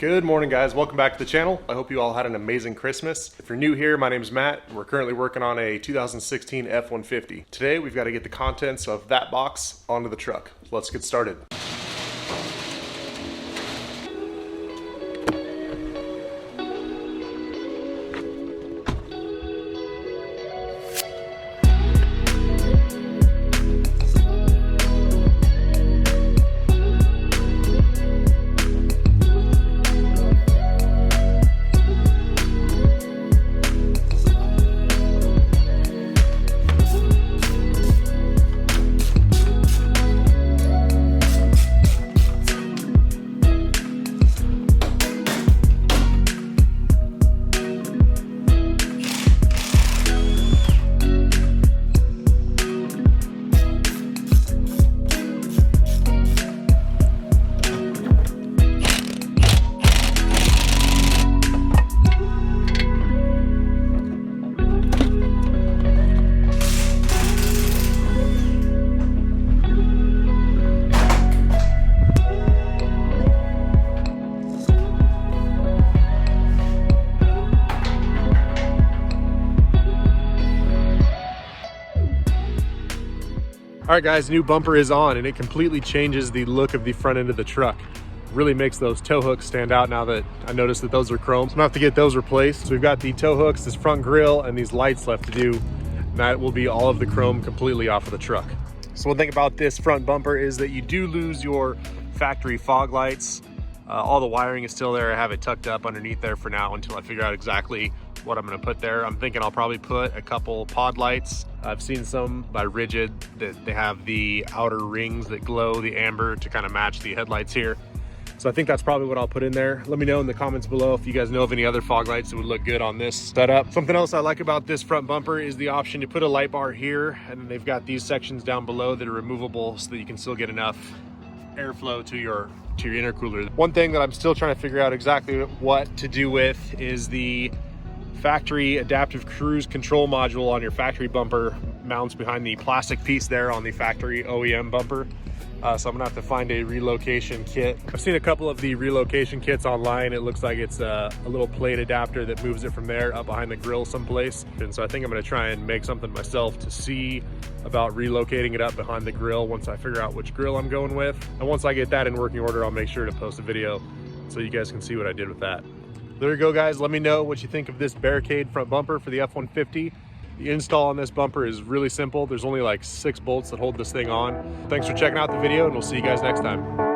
Good morning, guys. Welcome back to the channel. I hope you all had an amazing Christmas. If you're new here, my name is Matt, and we're currently working on a 2016 F-150. Today, we've got to get the contents of that box onto the truck. So let's get started. All right, guys, new bumper is on, and it completely changes the look of the front end of the truck. Really makes those tow hooks stand out now that I noticed that those are chrome. So I'm gonna have to get those replaced. So we've got the tow hooks, this front grille, and these lights left to do. And that will be all of the chrome completely off of the truck. So one thing about this front bumper is that you do lose your factory fog lights. All the wiring is still there. I have it tucked up underneath there for now until I figure out exactly what I'm gonna put there. I'm thinking I'll probably put a couple pod lights. I've seen some by Rigid that they have the outer rings that glow the amber to kind of match the headlights here. So I think that's probably what I'll put in there. Let me know in the comments below if you guys know of any other fog lights that would look good on this setup. Something else I like about this front bumper is the option to put a light bar here, and then they've got these sections down below that are removable so that you can still get enough airflow to your intercooler. One thing that I'm still trying to figure out exactly what to do with is the factory adaptive cruise control module on your factory bumper. Mounts behind the plastic piece there on the factory OEM bumper. So I'm gonna have to find a relocation kit. I've seen a couple of the relocation kits online. It looks like it's a little plate adapter that moves it from there up behind the grill someplace. And so I think I'm gonna try and make something myself to see about relocating it up behind the grill once I figure out which grill I'm going with. And once I get that in working order, I'll make sure to post a video so you guys can see what I did with that. There you go, guys. Let me know what you think of this Barricade front bumper for the F-150. The install on this bumper is really simple. There's only like 6 bolts that hold this thing on. Thanks for checking out the video, and we'll see you guys next time.